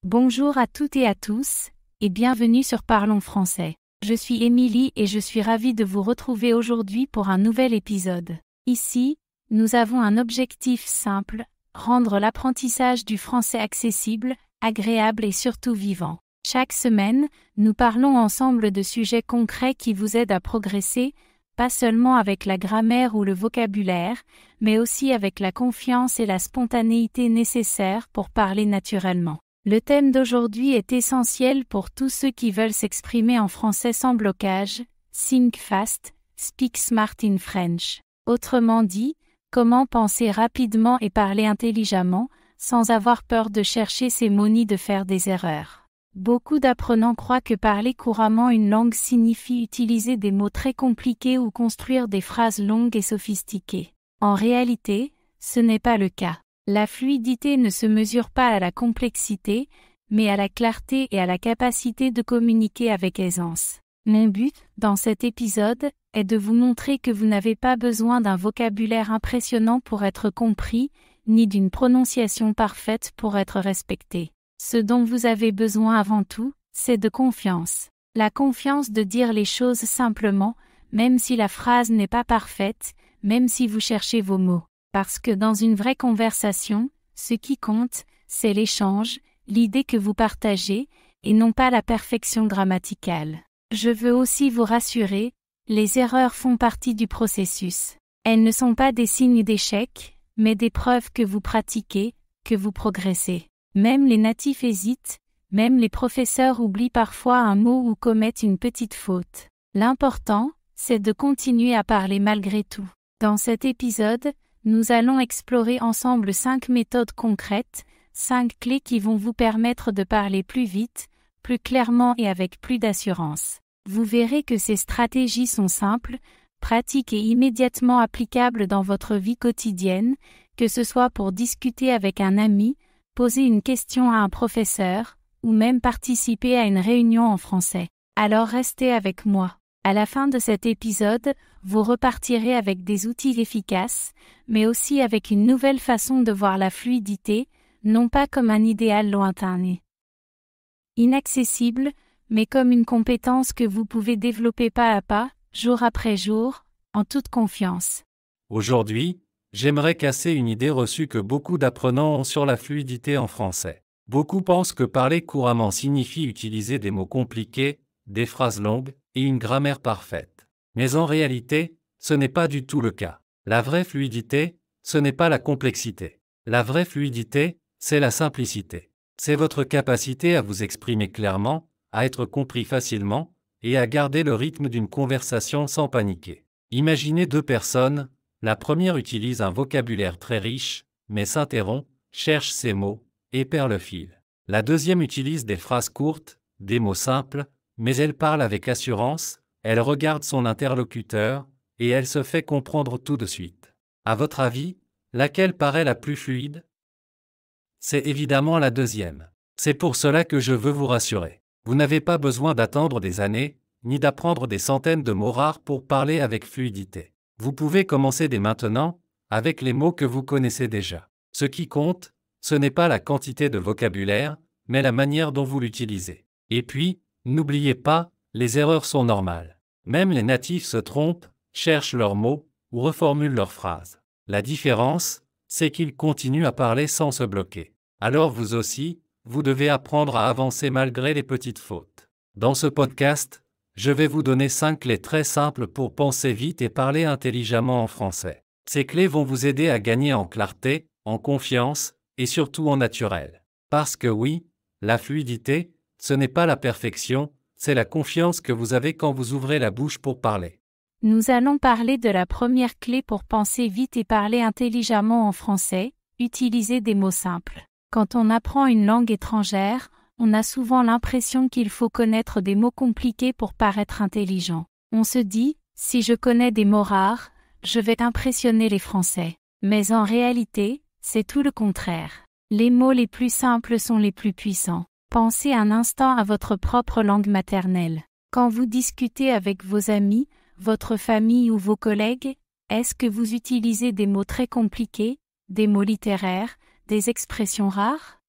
Bonjour à toutes et à tous, et bienvenue sur Parlons Français. Je suis Émilie et je suis ravie de vous retrouver aujourd'hui pour un nouvel épisode. Ici, nous avons un objectif simple, rendre l'apprentissage du français accessible, agréable et surtout vivant. Chaque semaine, nous parlons ensemble de sujets concrets qui vous aident à progresser, pas seulement avec la grammaire ou le vocabulaire, mais aussi avec la confiance et la spontanéité nécessaires pour parler naturellement. Le thème d'aujourd'hui est essentiel pour tous ceux qui veulent s'exprimer en français sans blocage. Think fast, speak smart in French. Autrement dit, comment penser rapidement et parler intelligemment, sans avoir peur de chercher ses mots ni de faire des erreurs. Beaucoup d'apprenants croient que parler couramment une langue signifie utiliser des mots très compliqués ou construire des phrases longues et sophistiquées. En réalité, ce n'est pas le cas. La fluidité ne se mesure pas à la complexité, mais à la clarté et à la capacité de communiquer avec aisance. Mon but, dans cet épisode, est de vous montrer que vous n'avez pas besoin d'un vocabulaire impressionnant pour être compris, ni d'une prononciation parfaite pour être respecté. Ce dont vous avez besoin avant tout, c'est de confiance. La confiance de dire les choses simplement, même si la phrase n'est pas parfaite, même si vous cherchez vos mots. Parce que dans une vraie conversation, ce qui compte, c'est l'échange, l'idée que vous partagez, et non pas la perfection grammaticale. Je veux aussi vous rassurer, les erreurs font partie du processus. Elles ne sont pas des signes d'échec, mais des preuves que vous pratiquez, que vous progressez. Même les natifs hésitent, même les professeurs oublient parfois un mot ou commettent une petite faute. L'important, c'est de continuer à parler malgré tout. Dans cet épisode, nous allons explorer ensemble 5 méthodes concrètes, 5 clés qui vont vous permettre de parler plus vite, plus clairement et avec plus d'assurance. Vous verrez que ces stratégies sont simples, pratiques et immédiatement applicables dans votre vie quotidienne, que ce soit pour discuter avec un ami, poser une question à un professeur, ou même participer à une réunion en français. Alors restez avec moi. À la fin de cet épisode, vous repartirez avec des outils efficaces, mais aussi avec une nouvelle façon de voir la fluidité, non pas comme un idéal lointain et inaccessible, mais comme une compétence que vous pouvez développer pas à pas, jour après jour, en toute confiance. Aujourd'hui, j'aimerais casser une idée reçue que beaucoup d'apprenants ont sur la fluidité en français. Beaucoup pensent que parler couramment signifie utiliser des mots compliqués, des phrases longues et une grammaire parfaite. Mais en réalité, ce n'est pas du tout le cas. La vraie fluidité, ce n'est pas la complexité. La vraie fluidité, c'est la simplicité. C'est votre capacité à vous exprimer clairement, à être compris facilement, et à garder le rythme d'une conversation sans paniquer. Imaginez 2 personnes, la première utilise un vocabulaire très riche, mais s'interrompt, cherche ses mots, et perd le fil. La deuxième utilise des phrases courtes, des mots simples, mais elle parle avec assurance, elle regarde son interlocuteur, et elle se fait comprendre tout de suite. À votre avis, laquelle paraît la plus fluide ? C'est évidemment la deuxième. C'est pour cela que je veux vous rassurer. Vous n'avez pas besoin d'attendre des années, ni d'apprendre des centaines de mots rares pour parler avec fluidité. Vous pouvez commencer dès maintenant, avec les mots que vous connaissez déjà. Ce qui compte, ce n'est pas la quantité de vocabulaire, mais la manière dont vous l'utilisez. Et puis, n'oubliez pas, les erreurs sont normales. Même les natifs se trompent, cherchent leurs mots, ou reformulent leurs phrases. La différence, c'est qu'ils continuent à parler sans se bloquer. Alors vous aussi, vous devez apprendre à avancer malgré les petites fautes. Dans ce podcast, je vais vous donner 5 clés très simples pour penser vite et parler intelligemment en français. Ces clés vont vous aider à gagner en clarté, en confiance, et surtout en naturel. Parce que oui, la fluidité, ce n'est pas la perfection, c'est la confiance que vous avez quand vous ouvrez la bouche pour parler. Nous allons parler de la première clé pour penser vite et parler intelligemment en français, utiliser des mots simples. Quand on apprend une langue étrangère, on a souvent l'impression qu'il faut connaître des mots compliqués pour paraître intelligent. On se dit, si je connais des mots rares, je vais impressionner les Français. Mais en réalité, c'est tout le contraire. Les mots les plus simples sont les plus puissants. Pensez un instant à votre propre langue maternelle. Quand vous discutez avec vos amis, votre famille ou vos collègues, est-ce que vous utilisez des mots très compliqués, des mots littéraires, des expressions rares ?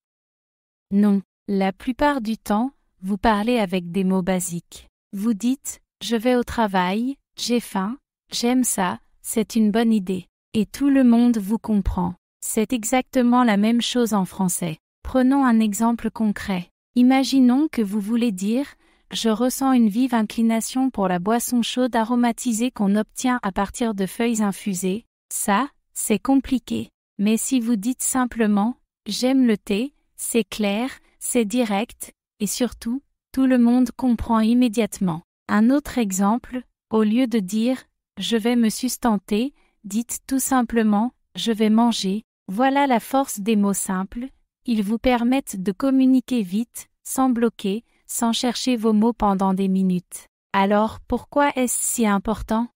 Non. La plupart du temps, vous parlez avec des mots basiques. Vous dites « je vais au travail »,« j'ai faim »,« j'aime ça »,« c'est une bonne idée ». Et tout le monde vous comprend. C'est exactement la même chose en français. Prenons un exemple concret. Imaginons que vous voulez dire « je ressens une vive inclination pour la boisson chaude aromatisée qu'on obtient à partir de feuilles infusées ». Ça, c'est compliqué. Mais si vous dites simplement « j'aime le thé », c'est clair, c'est direct, et surtout, tout le monde comprend immédiatement. Un autre exemple, au lieu de dire « je vais me sustenter », dites tout simplement « je vais manger ». Voilà la force des mots simples, ils vous permettent de communiquer vite, sans bloquer, sans chercher vos mots pendant des minutes. Alors, pourquoi est-ce si important?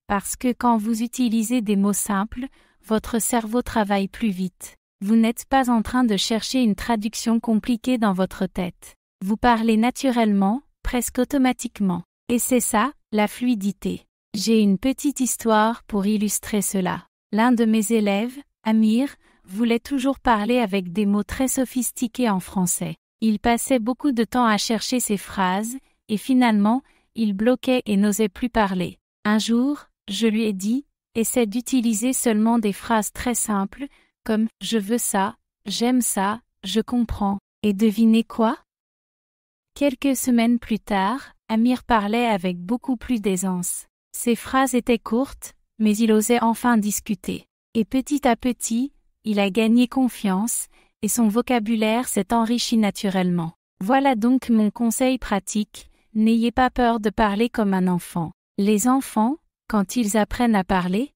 Parce que quand vous utilisez des mots simples, votre cerveau travaille plus vite. Vous n'êtes pas en train de chercher une traduction compliquée dans votre tête. Vous parlez naturellement, presque automatiquement. Et c'est ça, la fluidité. J'ai une petite histoire pour illustrer cela. L'un de mes élèves, Amir, voulait toujours parler avec des mots très sophistiqués en français. Il passait beaucoup de temps à chercher ses phrases, et finalement, il bloquait et n'osait plus parler. Un jour, je lui ai dit, essaie d'utiliser seulement des phrases très simples, comme « je veux ça »,« j'aime ça »,« je comprends ». Et devinez quoi? Quelques semaines plus tard, Amir parlait avec beaucoup plus d'aisance. Ses phrases étaient courtes, mais il osait enfin discuter. Et petit à petit, il a gagné confiance, et son vocabulaire s'est enrichi naturellement. Voilà donc mon conseil pratique, n'ayez pas peur de parler comme un enfant. Les enfants, quand ils apprennent à parler,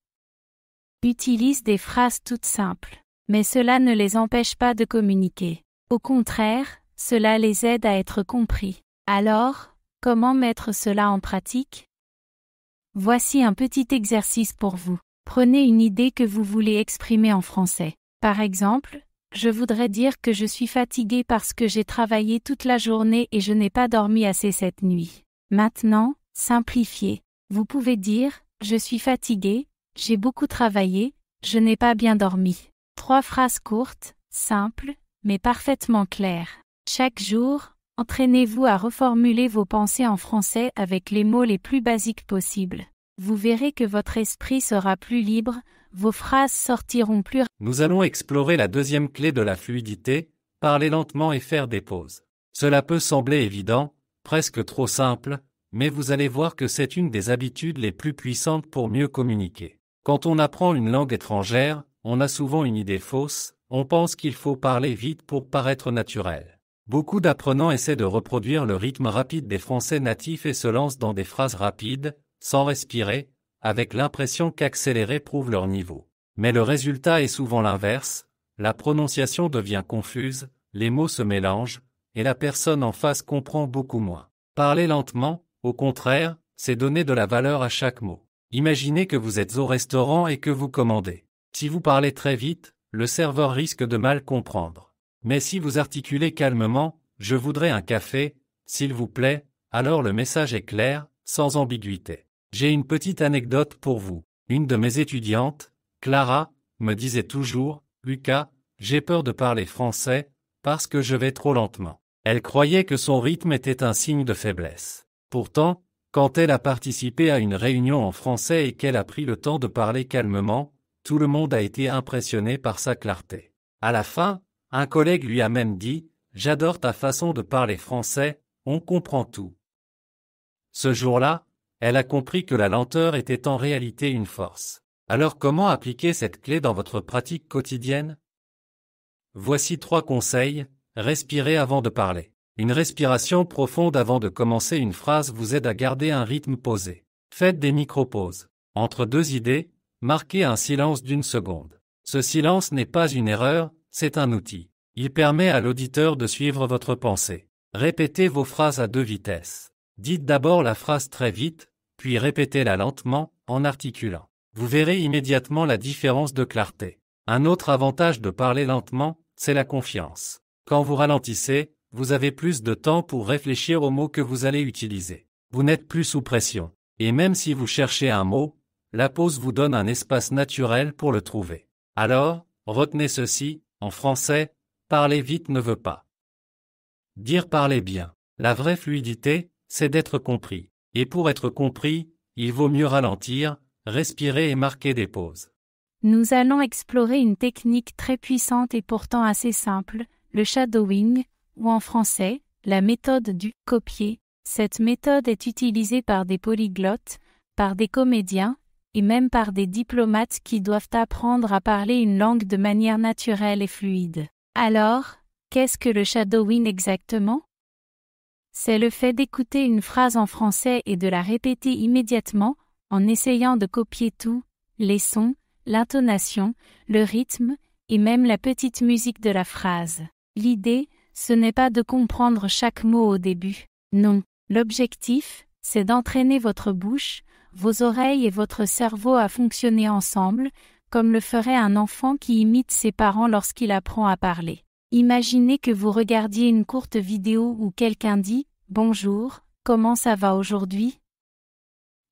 utilisent des phrases toutes simples. Mais cela ne les empêche pas de communiquer. Au contraire, cela les aide à être compris. Alors, comment mettre cela en pratique? Voici un petit exercice pour vous. Prenez une idée que vous voulez exprimer en français. Par exemple, je voudrais dire que je suis fatiguée parce que j'ai travaillé toute la journée et je n'ai pas dormi assez cette nuit. Maintenant, simplifiez. Vous pouvez dire, je suis fatiguée, j'ai beaucoup travaillé, je n'ai pas bien dormi. 3 phrases courtes, simples, mais parfaitement claires. Chaque jour, entraînez-vous à reformuler vos pensées en français avec les mots les plus basiques possibles. Vous verrez que votre esprit sera plus libre, vos phrases sortiront plus. Nous allons explorer la deuxième clé de la fluidité, parler lentement et faire des pauses. Cela peut sembler évident, presque trop simple, mais vous allez voir que c'est une des habitudes les plus puissantes pour mieux communiquer. Quand on apprend une langue étrangère, on a souvent une idée fausse, on pense qu'il faut parler vite pour paraître naturel. Beaucoup d'apprenants essaient de reproduire le rythme rapide des Français natifs et se lancent dans des phrases rapides, sans respirer, avec l'impression qu'accélérer prouve leur niveau. Mais le résultat est souvent l'inverse, la prononciation devient confuse, les mots se mélangent, et la personne en face comprend beaucoup moins. Parler lentement, au contraire, c'est donner de la valeur à chaque mot. Imaginez que vous êtes au restaurant et que vous commandez. Si vous parlez très vite, le serveur risque de mal comprendre. Mais si vous articulez calmement, « Je voudrais un café, s'il vous plaît », alors le message est clair, sans ambiguïté. J'ai une petite anecdote pour vous. Une de mes étudiantes, Clara, me disait toujours, « Lucas, j'ai peur de parler français, parce que je vais trop lentement ». Elle croyait que son rythme était un signe de faiblesse. Pourtant, quand elle a participé à une réunion en français et qu'elle a pris le temps de parler calmement, tout le monde a été impressionné par sa clarté. À la fin, un collègue lui a même dit « J'adore ta façon de parler français, on comprend tout ». Ce jour-là, elle a compris que la lenteur était en réalité une force. Alors comment appliquer cette clé dans votre pratique quotidienne? Voici 3 conseils. Respirez avant de parler. Une respiration profonde avant de commencer une phrase vous aide à garder un rythme posé. Faites des micro-pauses. Entre 2 idées, marquez un silence d'1 seconde. Ce silence n'est pas une erreur, c'est un outil. Il permet à l'auditeur de suivre votre pensée. Répétez vos phrases à 2 vitesses. Dites d'abord la phrase très vite, puis répétez-la lentement, en articulant. Vous verrez immédiatement la différence de clarté. Un autre avantage de parler lentement, c'est la confiance. Quand vous ralentissez, vous avez plus de temps pour réfléchir aux mots que vous allez utiliser. Vous n'êtes plus sous pression. Et même si vous cherchez un mot, la pause vous donne un espace naturel pour le trouver. Alors, retenez ceci, en français, parler vite ne veut pas dire parler bien. La vraie fluidité, c'est d'être compris. Et pour être compris, il vaut mieux ralentir, respirer et marquer des pauses. Nous allons explorer une technique très puissante et pourtant assez simple, le shadowing, ou en français, la méthode du copier. Cette méthode est utilisée par des polyglottes, par des comédiens, et même par des diplomates qui doivent apprendre à parler une langue de manière naturelle et fluide. Alors, qu'est-ce que le shadowing exactement? C'est le fait d'écouter une phrase en français et de la répéter immédiatement, en essayant de copier tout, les sons, l'intonation, le rythme, et même la petite musique de la phrase. L'idée, ce n'est pas de comprendre chaque mot au début. Non, l'objectif, c'est d'entraîner votre bouche, vos oreilles et votre cerveau à fonctionner ensemble, comme le ferait un enfant qui imite ses parents lorsqu'il apprend à parler. Imaginez que vous regardiez une courte vidéo où quelqu'un dit « Bonjour, comment ça va aujourd'hui ?»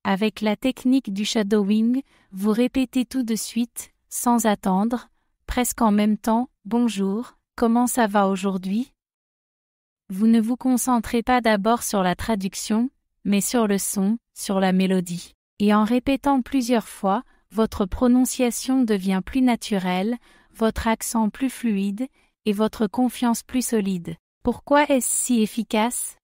Avec la technique du shadowing, vous répétez tout de suite, sans attendre, presque en même temps « Bonjour, comment ça va aujourd'hui ?» Vous ne vous concentrez pas d'abord sur la traduction, mais sur le son, sur la mélodie. Et en répétant plusieurs fois, votre prononciation devient plus naturelle, votre accent plus fluide, et votre confiance plus solide. Pourquoi est-ce si efficace?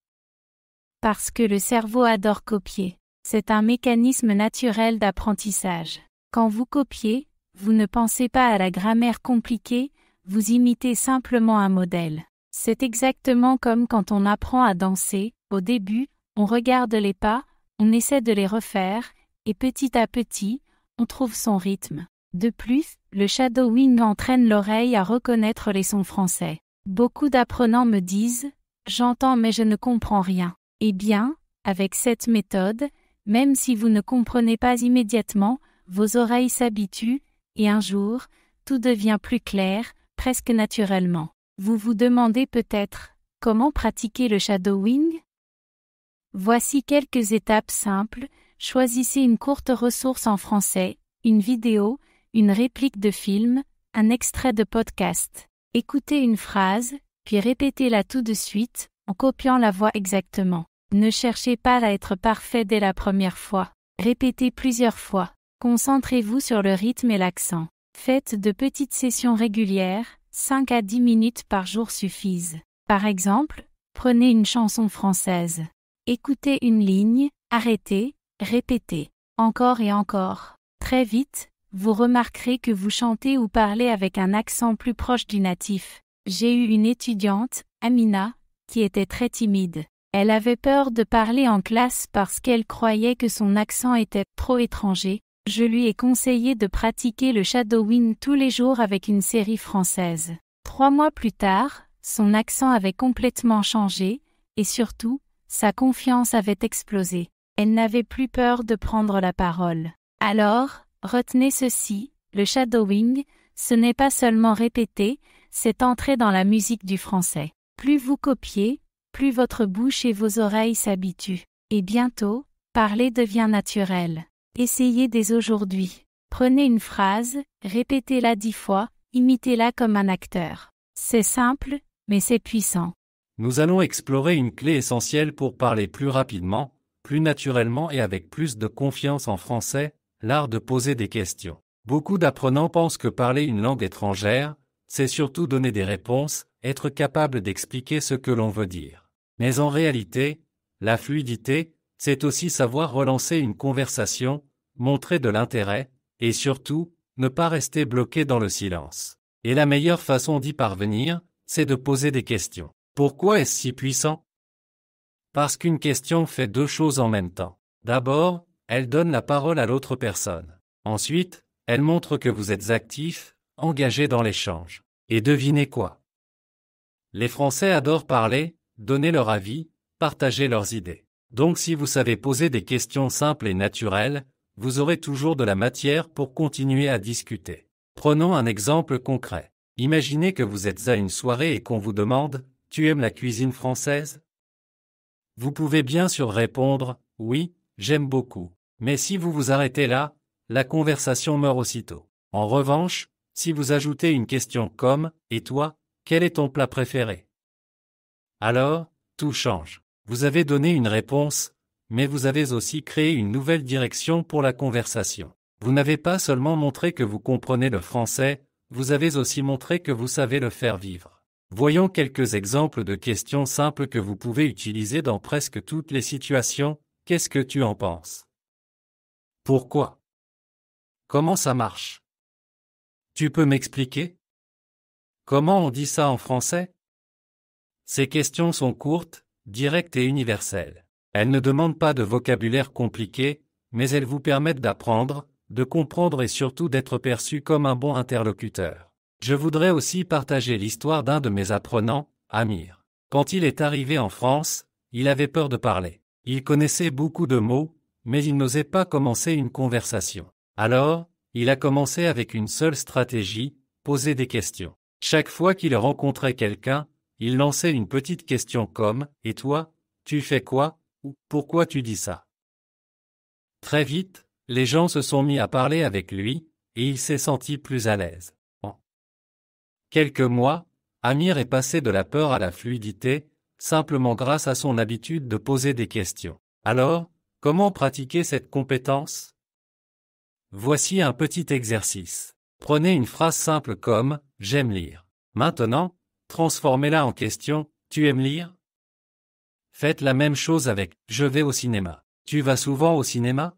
Parce que le cerveau adore copier. C'est un mécanisme naturel d'apprentissage. Quand vous copiez, vous ne pensez pas à la grammaire compliquée, vous imitez simplement un modèle. C'est exactement comme quand on apprend à danser. Au début, on regarde les pas, on essaie de les refaire, et petit à petit, on trouve son rythme. De plus, le shadowing entraîne l'oreille à reconnaître les sons français. Beaucoup d'apprenants me disent « J'entends mais je ne comprends rien ». Eh bien, avec cette méthode, même si vous ne comprenez pas immédiatement, vos oreilles s'habituent, et un jour, tout devient plus clair, presque naturellement. Vous vous demandez peut-être « Comment pratiquer le shadowing ?» Voici quelques étapes simples. Choisissez une courte ressource en français, une vidéo, une réplique de film, un extrait de podcast. Écoutez une phrase, puis répétez-la tout de suite, en copiant la voix exactement. Ne cherchez pas à être parfait dès la première fois. Répétez plusieurs fois. Concentrez-vous sur le rythme et l'accent. Faites de petites sessions régulières, 5 à 10 minutes par jour suffisent. Par exemple, prenez une chanson française. Écoutez une ligne, arrêtez, répétez. Encore et encore. Très vite, vous remarquerez que vous chantez ou parlez avec un accent plus proche du natif. J'ai eu une étudiante, Amina, qui était très timide. Elle avait peur de parler en classe parce qu'elle croyait que son accent était trop étranger. Je lui ai conseillé de pratiquer le shadowing tous les jours avec une série française. 3 mois plus tard, son accent avait complètement changé, et surtout, sa confiance avait explosé. Elle n'avait plus peur de prendre la parole. Alors, retenez ceci, le shadowing, ce n'est pas seulement répéter, c'est entrer dans la musique du français. Plus vous copiez, plus votre bouche et vos oreilles s'habituent. Et bientôt, parler devient naturel. Essayez dès aujourd'hui. Prenez une phrase, répétez-la 10 fois, imitez-la comme un acteur. C'est simple, mais c'est puissant. Nous allons explorer une clé essentielle pour parler plus rapidement, plus naturellement et avec plus de confiance en français, l'art de poser des questions. Beaucoup d'apprenants pensent que parler une langue étrangère, c'est surtout donner des réponses, être capable d'expliquer ce que l'on veut dire. Mais en réalité, la fluidité, c'est aussi savoir relancer une conversation, montrer de l'intérêt, et surtout, ne pas rester bloqué dans le silence. Et la meilleure façon d'y parvenir, c'est de poser des questions. Pourquoi est-ce si puissant? Parce qu'une question fait 2 choses en même temps. D'abord, elle donne la parole à l'autre personne. Ensuite, elle montre que vous êtes actif, engagé dans l'échange. Et devinez quoi? Les Français adorent parler, donner leur avis, partager leurs idées. Donc si vous savez poser des questions simples et naturelles, vous aurez toujours de la matière pour continuer à discuter. Prenons un exemple concret. Imaginez que vous êtes à une soirée et qu'on vous demande « Tu aimes la cuisine française ?» Vous pouvez bien sûr répondre « Oui, j'aime beaucoup ». Mais si vous vous arrêtez là, la conversation meurt aussitôt. En revanche, si vous ajoutez une question comme « Et toi, quel est ton plat préféré ?» Alors, tout change. Vous avez donné une réponse, mais vous avez aussi créé une nouvelle direction pour la conversation. Vous n'avez pas seulement montré que vous comprenez le français, vous avez aussi montré que vous savez le faire vivre. Voyons quelques exemples de questions simples que vous pouvez utiliser dans presque toutes les situations. Qu'est-ce que tu en penses? Pourquoi? Comment ça marche? Tu peux m'expliquer? Comment on dit ça en français? Ces questions sont courtes, directes et universelles. Elles ne demandent pas de vocabulaire compliqué, mais elles vous permettent d'apprendre, de comprendre et surtout d'être perçu comme un bon interlocuteur. Je voudrais aussi partager l'histoire d'un de mes apprenants, Amir. Quand il est arrivé en France, il avait peur de parler. Il connaissait beaucoup de mots, mais il n'osait pas commencer une conversation. Alors, il a commencé avec une seule stratégie, poser des questions. Chaque fois qu'il rencontrait quelqu'un, il lançait une petite question comme « Et toi, tu fais quoi ?» ou « Pourquoi tu dis ça ?» Très vite, les gens se sont mis à parler avec lui, et il s'est senti plus à l'aise. En quelques mois, Amir est passé de la peur à la fluidité, simplement grâce à son habitude de poser des questions. Alors, comment pratiquer cette compétence? Voici un petit exercice. Prenez une phrase simple comme « J'aime lire ». Maintenant, transformez-la en question « Tu aimes lire ?» Faites la même chose avec « Je vais au cinéma ». Tu vas souvent au cinéma?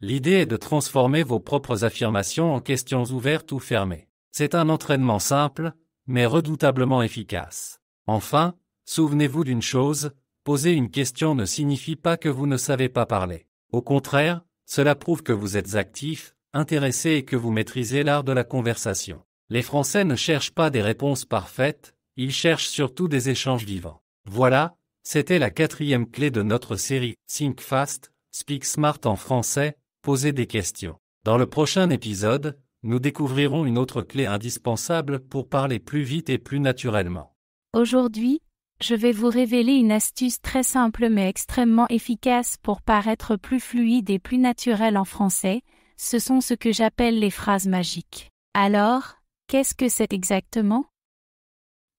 L'idée est de transformer vos propres affirmations en questions ouvertes ou fermées. C'est un entraînement simple, mais redoutablement efficace. Enfin, souvenez-vous d'une chose, poser une question ne signifie pas que vous ne savez pas parler. Au contraire, cela prouve que vous êtes actif, intéressé et que vous maîtrisez l'art de la conversation. Les Français ne cherchent pas des réponses parfaites, ils cherchent surtout des échanges vivants. Voilà, c'était la 4e clé de notre série Think Fast, Speak Smart en français, poser des questions. Dans le prochain épisode, nous découvrirons une autre clé indispensable pour parler plus vite et plus naturellement. Aujourd'hui, je vais vous révéler une astuce très simple mais extrêmement efficace pour paraître plus fluide et plus naturel en français. Ce sont ce que j'appelle les phrases magiques. Alors, qu'est-ce que c'est exactement?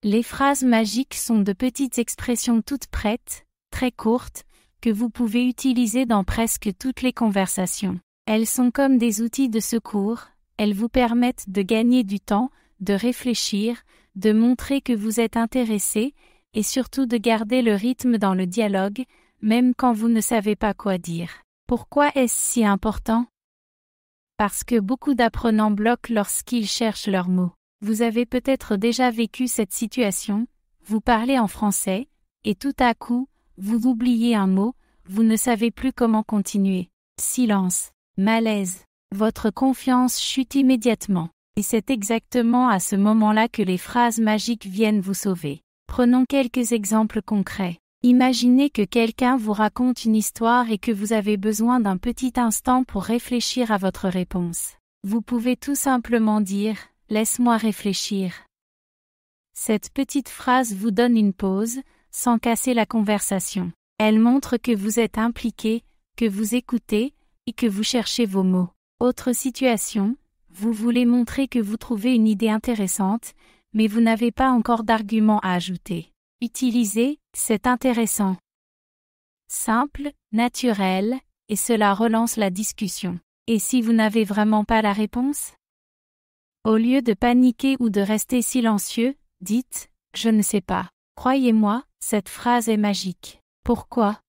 Les phrases magiques sont de petites expressions toutes prêtes, très courtes, que vous pouvez utiliser dans presque toutes les conversations. Elles sont comme des outils de secours, elles vous permettent de gagner du temps, de réfléchir, de montrer que vous êtes intéressé, et surtout de garder le rythme dans le dialogue, même quand vous ne savez pas quoi dire. Pourquoi est-ce si important? Parce que beaucoup d'apprenants bloquent lorsqu'ils cherchent leurs mots. Vous avez peut-être déjà vécu cette situation, vous parlez en français, et tout à coup, vous oubliez un mot, vous ne savez plus comment continuer. Silence, malaise, votre confiance chute immédiatement. Et c'est exactement à ce moment-là que les phrases magiques viennent vous sauver. Prenons quelques exemples concrets. Imaginez que quelqu'un vous raconte une histoire et que vous avez besoin d'un petit instant pour réfléchir à votre réponse. Vous pouvez tout simplement dire « Laisse-moi réfléchir ». Cette petite phrase vous donne une pause, sans casser la conversation. Elle montre que vous êtes impliqué, que vous écoutez, et que vous cherchez vos mots. Autre situation, vous voulez montrer que vous trouvez une idée intéressante, mais vous n'avez pas encore d'argument à ajouter. Utilisez « c'est intéressant ». Simple, naturel, et cela relance la discussion. Et si vous n'avez vraiment pas la réponse? Au lieu de paniquer ou de rester silencieux, dites « je ne sais pas ». Croyez-moi, cette phrase est magique. Pourquoi?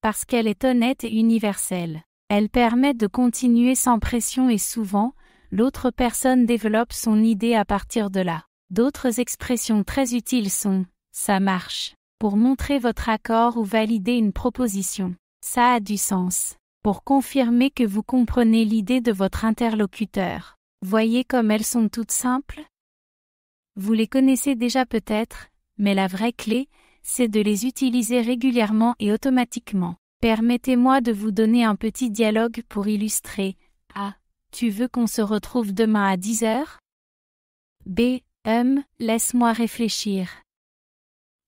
Parce qu'elle est honnête et universelle. Elle permet de continuer sans pression et souvent, l'autre personne développe son idée à partir de là. D'autres expressions très utiles sont « ça marche » pour montrer votre accord ou valider une proposition. « Ça a du sens » pour confirmer que vous comprenez l'idée de votre interlocuteur. Voyez comme elles sont toutes simples? Vous les connaissez déjà peut-être, mais la vraie clé, c'est de les utiliser régulièrement et automatiquement. Permettez-moi de vous donner un petit dialogue pour illustrer. A. Tu veux qu'on se retrouve demain à 10 heures? B. Laisse-moi réfléchir.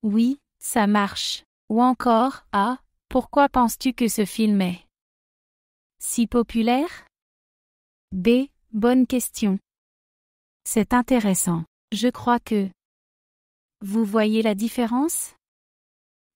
Oui, ça marche. Ou encore, A. Pourquoi penses-tu que ce film est si populaire? B. Bonne question. C'est intéressant. Je crois que Vous voyez la différence?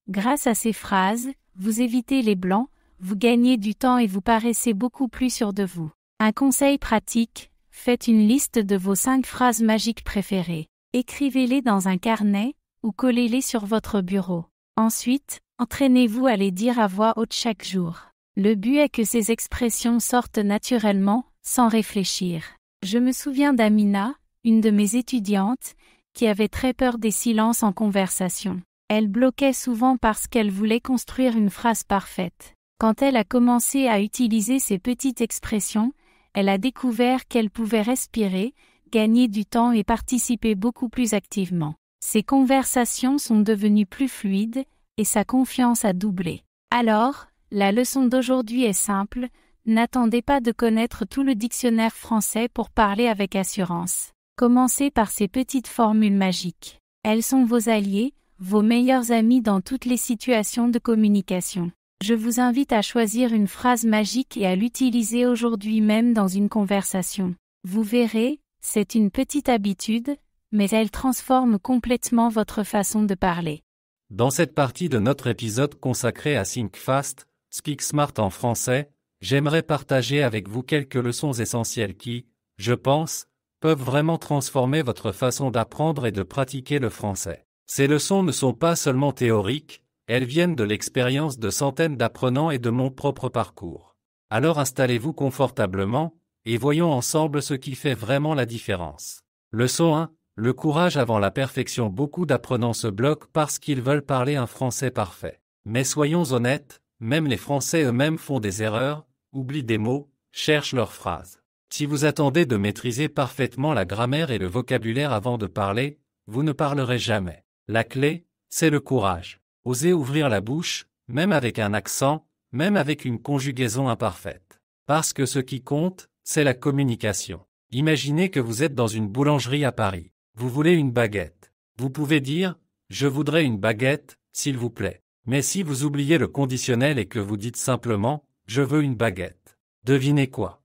Grâce à ces phrases, vous évitez les blancs, vous gagnez du temps et vous paraissez beaucoup plus sûr de vous. Un conseil pratique, faites une liste de vos 5 phrases magiques préférées. Écrivez-les dans un carnet, ou collez-les sur votre bureau. Ensuite, entraînez-vous à les dire à voix haute chaque jour. Le but est que ces expressions sortent naturellement, sans réfléchir. Je me souviens d'Amina, une de mes étudiantes, qui avait très peur des silences en conversation. Elle bloquait souvent parce qu'elle voulait construire une phrase parfaite. Quand elle a commencé à utiliser ces petites expressions, elle a découvert qu'elle pouvait respirer, gagner du temps et participer beaucoup plus activement. Ses conversations sont devenues plus fluides, et sa confiance a doublé. Alors, la leçon d'aujourd'hui est simple, n'attendez pas de connaître tout le dictionnaire français pour parler avec assurance. Commencez par ces petites formules magiques. Elles sont vos alliés, vos meilleurs amis dans toutes les situations de communication. Je vous invite à choisir une phrase magique et à l'utiliser aujourd'hui même dans une conversation. Vous verrez, c'est une petite habitude, mais elle transforme complètement votre façon de parler. Dans cette partie de notre épisode consacré à Think Fast, Speak Smart en français, j'aimerais partager avec vous quelques leçons essentielles qui, je pense, peuvent vraiment transformer votre façon d'apprendre et de pratiquer le français. Ces leçons ne sont pas seulement théoriques, elles viennent de l'expérience de centaines d'apprenants et de mon propre parcours. Alors installez-vous confortablement, et voyons ensemble ce qui fait vraiment la différence. Leçon 1. Le courage avant la perfection. Beaucoup d'apprenants se bloquent parce qu'ils veulent parler un français parfait. Mais soyons honnêtes, même les Français eux-mêmes font des erreurs, oublient des mots, cherchent leurs phrases. Si vous attendez de maîtriser parfaitement la grammaire et le vocabulaire avant de parler, vous ne parlerez jamais. La clé, c'est le courage. Osez ouvrir la bouche, même avec un accent, même avec une conjugaison imparfaite. Parce que ce qui compte, c'est la communication. Imaginez que vous êtes dans une boulangerie à Paris. Vous voulez une baguette. Vous pouvez dire « Je voudrais une baguette, s'il vous plaît ». Mais si vous oubliez le conditionnel et que vous dites simplement « Je veux une baguette », devinez quoi?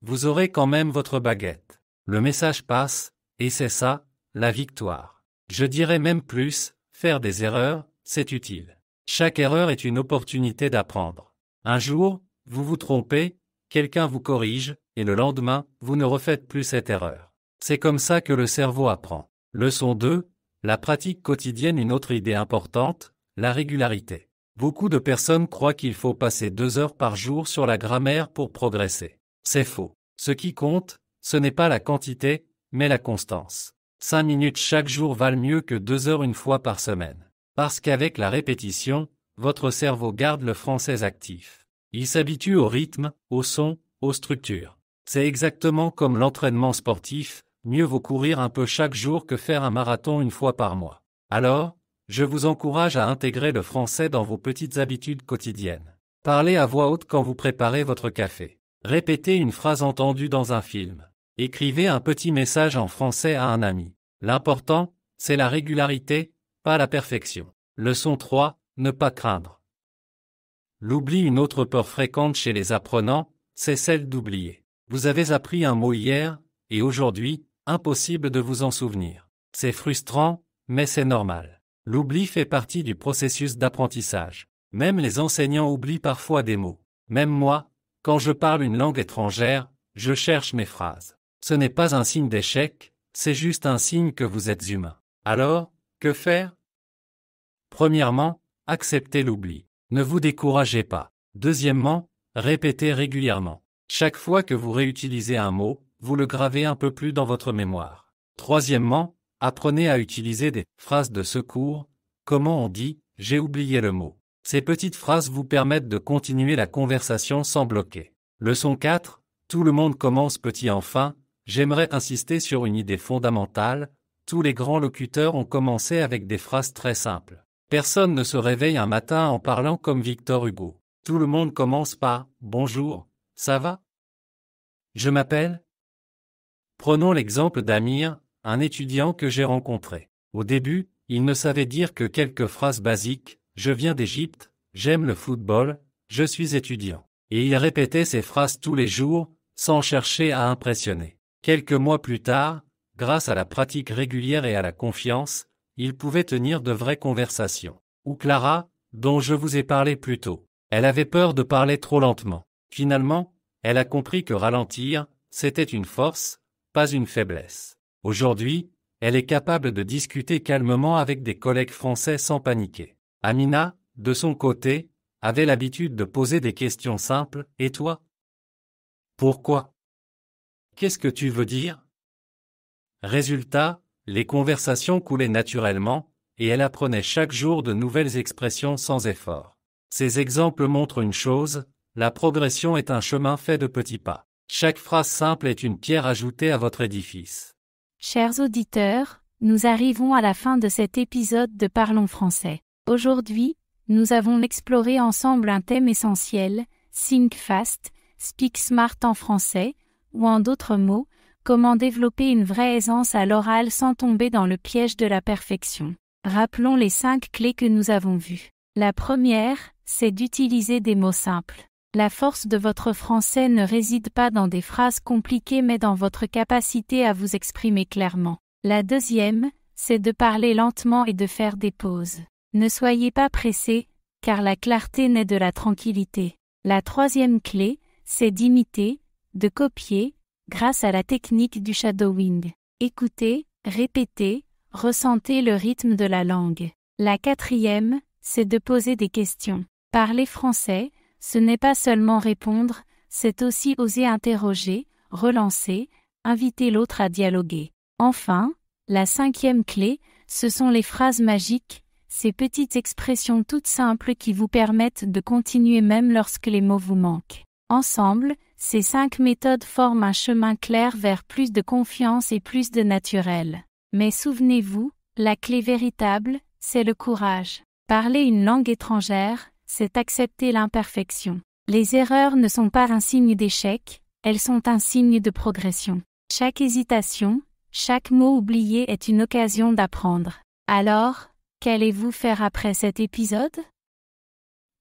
Vous aurez quand même votre baguette. Le message passe, et c'est ça, la victoire. Je dirais même plus, faire des erreurs, c'est utile. Chaque erreur est une opportunité d'apprendre. Un jour, vous vous trompez, quelqu'un vous corrige, et le lendemain, vous ne refaites plus cette erreur. C'est comme ça que le cerveau apprend. Leçon 2, la pratique quotidienne. Une autre idée importante, la régularité. Beaucoup de personnes croient qu'il faut passer 2 heures par jour sur la grammaire pour progresser. C'est faux. Ce qui compte, ce n'est pas la quantité, mais la constance. 5 minutes chaque jour valent mieux que 2 heures une fois par semaine. Parce qu'avec la répétition, votre cerveau garde le français actif. Il s'habitue au rythme, au son, aux structures. C'est exactement comme l'entraînement sportif, mieux vaut courir un peu chaque jour que faire un marathon une fois par mois. Alors, je vous encourage à intégrer le français dans vos petites habitudes quotidiennes. Parlez à voix haute quand vous préparez votre café. Répétez une phrase entendue dans un film. Écrivez un petit message en français à un ami. L'important, c'est la régularité, pas la perfection. Leçon 3, ne pas craindre. L'oubli. Une autre peur fréquente chez les apprenants, c'est celle d'oublier. Vous avez appris un mot hier, et aujourd'hui, impossible de vous en souvenir. C'est frustrant, mais c'est normal. L'oubli fait partie du processus d'apprentissage. Même les enseignants oublient parfois des mots. Même moi, quand je parle une langue étrangère, je cherche mes phrases. Ce n'est pas un signe d'échec, c'est juste un signe que vous êtes humain. Alors, que faire? Premièrement, acceptez l'oubli. Ne vous découragez pas. Deuxièmement, répétez régulièrement. Chaque fois que vous réutilisez un mot, vous le gravez un peu plus dans votre mémoire. Troisièmement, apprenez à utiliser des phrases de secours. Comment on dit « j'ai oublié le mot ». Ces petites phrases vous permettent de continuer la conversation sans bloquer. Leçon 4, tout le monde commence petit. Enfin, j'aimerais insister sur une idée fondamentale, tous les grands locuteurs ont commencé avec des phrases très simples. Personne ne se réveille un matin en parlant comme Victor Hugo. Tout le monde commence par « Bonjour, ça va? Je m'appelle ». Prenons l'exemple d'Amir, un étudiant que j'ai rencontré. Au début, il ne savait dire que quelques phrases basiques, « Je viens d'Égypte, j'aime le football, je suis étudiant ». Et il répétait ces phrases tous les jours, sans chercher à impressionner. Quelques mois plus tard, grâce à la pratique régulière et à la confiance, il pouvait tenir de vraies conversations. Ou Clara, dont je vous ai parlé plus tôt. Elle avait peur de parler trop lentement. Finalement, elle a compris que ralentir, c'était une force, pas une faiblesse. Aujourd'hui, elle est capable de discuter calmement avec des collègues français sans paniquer. Amina, de son côté, avait l'habitude de poser des questions simples. Et toi? Pourquoi? Qu'est-ce que tu veux dire? Résultat, les conversations coulaient naturellement, et elle apprenait chaque jour de nouvelles expressions sans effort. Ces exemples montrent une chose, la progression est un chemin fait de petits pas. Chaque phrase simple est une pierre ajoutée à votre édifice. Chers auditeurs, nous arrivons à la fin de cet épisode de Parlons français. Aujourd'hui, nous avons exploré ensemble un thème essentiel, Think Fast, Speak Smart en français, ou en d'autres mots, comment développer une vraie aisance à l'oral sans tomber dans le piège de la perfection. Rappelons les 5 clés que nous avons vues. La première, c'est d'utiliser des mots simples. La force de votre français ne réside pas dans des phrases compliquées mais dans votre capacité à vous exprimer clairement. La deuxième, c'est de parler lentement et de faire des pauses. Ne soyez pas pressés, car la clarté naît de la tranquillité. La troisième clé, c'est d'imiter, de copier, grâce à la technique du shadowing. Écoutez, répétez, ressentez le rythme de la langue. La quatrième, c'est de poser des questions. Parler français, ce n'est pas seulement répondre, c'est aussi oser interroger, relancer, inviter l'autre à dialoguer. Enfin, la cinquième clé, ce sont les phrases magiques, ces petites expressions toutes simples qui vous permettent de continuer même lorsque les mots vous manquent. Ensemble, ces 5 méthodes forment un chemin clair vers plus de confiance et plus de naturel. Mais souvenez-vous, la clé véritable, c'est le courage. Parler une langue étrangère, c'est accepter l'imperfection. Les erreurs ne sont pas un signe d'échec, elles sont un signe de progression. Chaque hésitation, chaque mot oublié est une occasion d'apprendre. Alors, qu'allez-vous faire après cet épisode?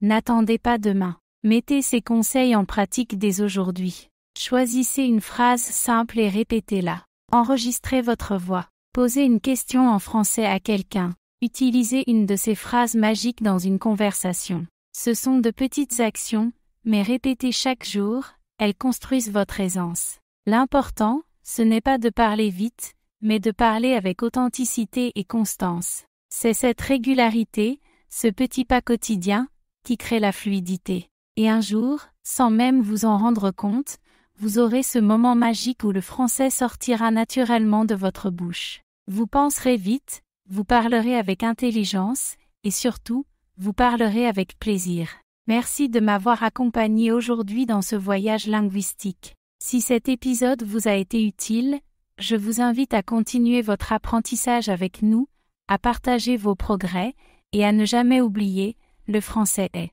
N'attendez pas demain. Mettez ces conseils en pratique dès aujourd'hui. Choisissez une phrase simple et répétez-la. Enregistrez votre voix. Posez une question en français à quelqu'un. Utilisez une de ces phrases magiques dans une conversation. Ce sont de petites actions, mais répétées chaque jour, elles construisent votre aisance. L'important, ce n'est pas de parler vite, mais de parler avec authenticité et constance. C'est cette régularité, ce petit pas quotidien, qui crée la fluidité. Et un jour, sans même vous en rendre compte, vous aurez ce moment magique où le français sortira naturellement de votre bouche. Vous penserez vite, vous parlerez avec intelligence, et surtout, vous parlerez avec plaisir. Merci de m'avoir accompagné aujourd'hui dans ce voyage linguistique. Si cet épisode vous a été utile, je vous invite à continuer votre apprentissage avec nous, à partager vos progrès, et à ne jamais oublier, le français est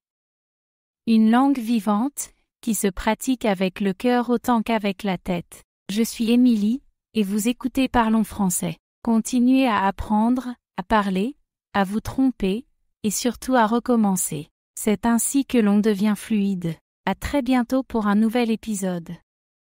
une langue vivante, qui se pratique avec le cœur autant qu'avec la tête. Je suis Émilie, et vous écoutez Parlons français. Continuez à apprendre, à parler, à vous tromper, et surtout à recommencer. C'est ainsi que l'on devient fluide. À très bientôt pour un nouvel épisode.